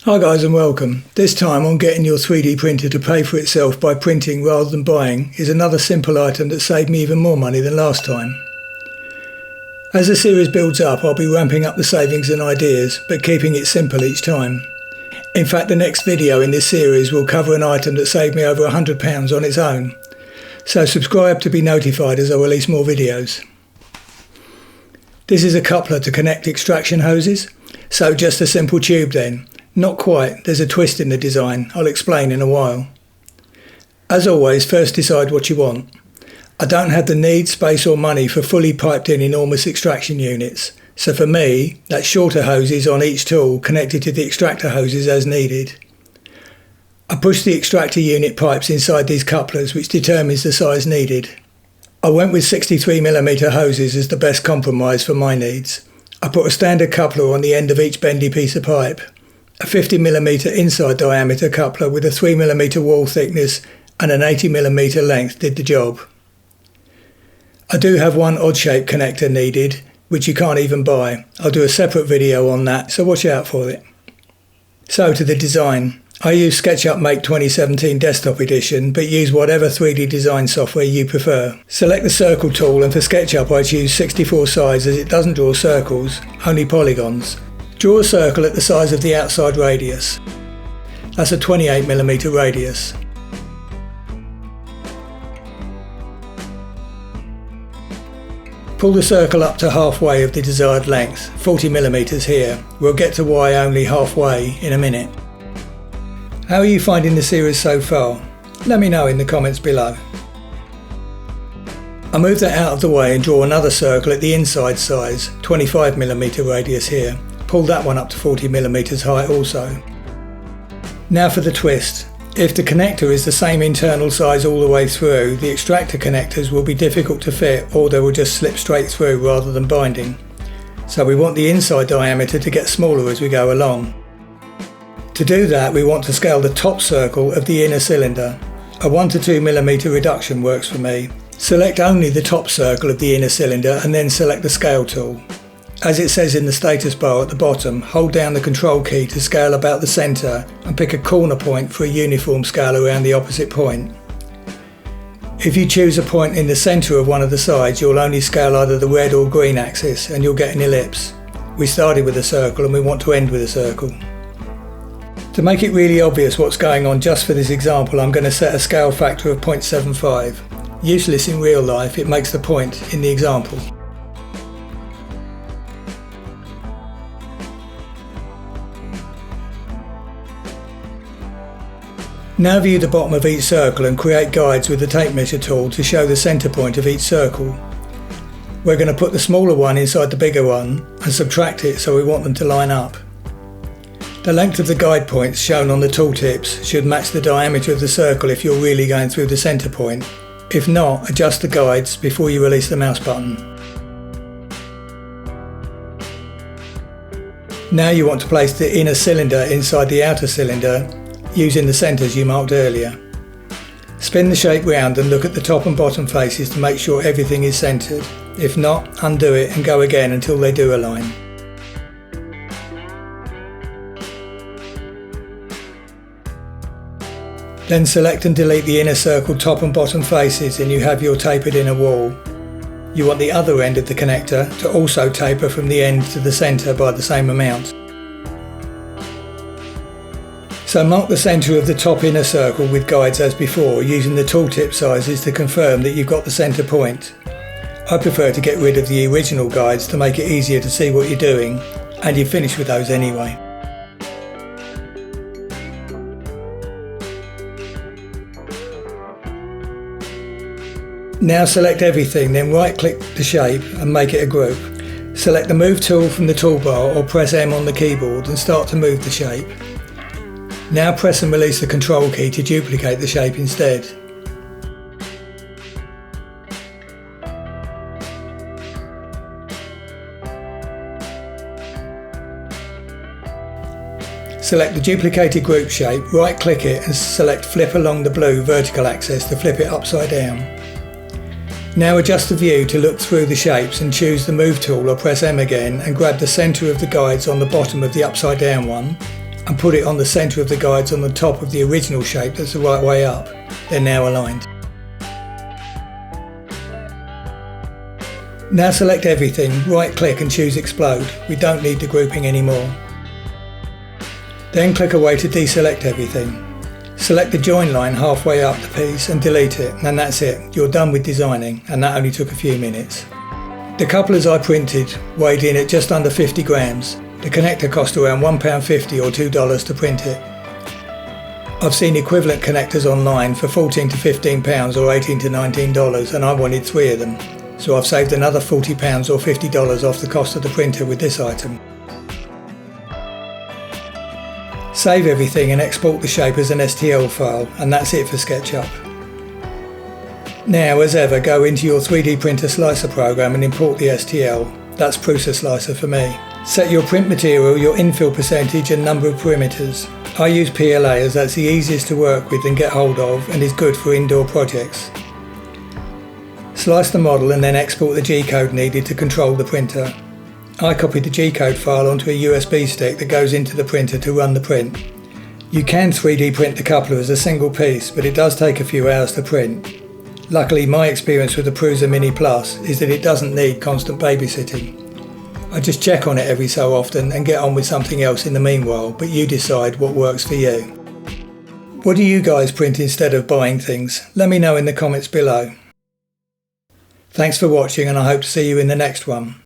Hi guys and welcome. This time on getting your 3D printer to pay for itself by printing rather than buying is another simple item that saved me even more money than last time. As the series builds up, I'll be ramping up the savings and ideas, but keeping it simple each time. In fact, the next video in this series will cover an item that saved me over £100 on its own. So subscribe to be notified as I release more videos. This is a coupler to connect extraction hoses, so just a simple tube then. Not quite, there's a twist in the design, I'll explain in a while. As always, first decide what you want. I don't have the need, space or money for fully piped in enormous extraction units, so for me, that's shorter hoses on each tool connected to the extractor hoses as needed. I push the extractor unit pipes inside these couplers, which determines the size needed. I went with 63mm hoses as the best compromise for my needs. I put a standard coupler on the end of each bendy piece of pipe. A 50mm inside diameter coupler with a 3mm wall thickness and an 80mm length did the job. I do have one odd shaped connector needed, which you can't even buy. I'll do a separate video on that, so watch out for it. So to the design. I use SketchUp Make 2017 Desktop Edition, but use whatever 3D design software you prefer. Select the circle tool, and for SketchUp I choose 64 sides as it doesn't draw circles, only polygons. Draw a circle at the size of the outside radius. That's a 28mm radius. Pull the circle up to halfway of the desired length, 40mm here. We'll get to Y only halfway in a minute. How are you finding the series so far? Let me know in the comments below. I move that out of the way and draw another circle at the inside size, 25mm radius here. Pull that one up to 40mm height also. Now for the twist. If the connector is the same internal size all the way through, the extractor connectors will be difficult to fit, or they will just slip straight through rather than binding. So we want the inside diameter to get smaller as we go along. To do that, we want to scale the top circle of the inner cylinder. A 1 to 2mm reduction works for me. Select only the top circle of the inner cylinder and then select the scale tool. As it says in the status bar at the bottom, hold down the control key to scale about the centre and pick a corner point for a uniform scale around the opposite point. If you choose a point in the centre of one of the sides, you'll only scale either the red or green axis and you'll get an ellipse. We started with a circle and we want to end with a circle. To make it really obvious what's going on just for this example, I'm going to set a scale factor of 0.75. Useless in real life, it makes the point in the example. Now view the bottom of each circle and create guides with the tape measure tool to show the centre point of each circle. We're going to put the smaller one inside the bigger one and subtract it so we want them to line up. The length of the guide points shown on the tooltips should match the diameter of the circle if you're really going through the centre point. If not, adjust the guides before you release the mouse button. Now you want to place the inner cylinder inside the outer cylinder using the centres you marked earlier. Spin the shape round and look at the top and bottom faces to make sure everything is centred. If not, undo it and go again until they do align. Then select and delete the inner circle top and bottom faces and you have your tapered inner wall. You want the other end of the connector to also taper from the end to the centre by the same amount. So mark the centre of the top inner circle with guides as before, using the tooltip sizes to confirm that you've got the centre point. I prefer to get rid of the original guides to make it easier to see what you're doing, and you've finished with those anyway. Now select everything, then right click the shape and make it a group. Select the move tool from the toolbar or press M on the keyboard and start to move the shape. Now press and release the control key to duplicate the shape instead. Select the duplicated group shape, right click it and select flip along the blue vertical axis to flip it upside down. Now adjust the view to look through the shapes and choose the move tool or press M again and grab the centre of the guides on the bottom of the upside down one and put it on the centre of the guides on the top of the original shape that's the right way up. They're now aligned. Now select everything, right click and choose Explode. We don't need the grouping anymore. Then click away to deselect everything. Select the join line halfway up the piece and delete it, and that's it. You're done with designing, and that only took a few minutes. The couplers I printed weighed in at just under 50 grams. The connector cost around £1.50 or $2 to print it. I've seen equivalent connectors online for £14 to £15 or $18 to $19, and I wanted 3 of them. So I've saved another £40 or $50 off the cost of the printer with this item. Save everything and export the shape as an STL file, and that's it for SketchUp. Now, as ever, go into your 3D printer slicer program and import the STL. That's Prusa Slicer for me. Set your print material, your infill percentage and number of perimeters. I use PLA as that's the easiest to work with and get hold of, and is good for indoor projects. Slice the model and then export the G-code needed to control the printer. I copied the G-code file onto a USB stick that goes into the printer to run the print. You can 3D print the coupler as a single piece, but it does take a few hours to print. Luckily, my experience with the Prusa Mini Plus is that it doesn't need constant babysitting. I just check on it every so often and get on with something else in the meanwhile, but you decide what works for you. What do you guys print instead of buying things? Let me know in the comments below. Thanks for watching, and I hope to see you in the next one.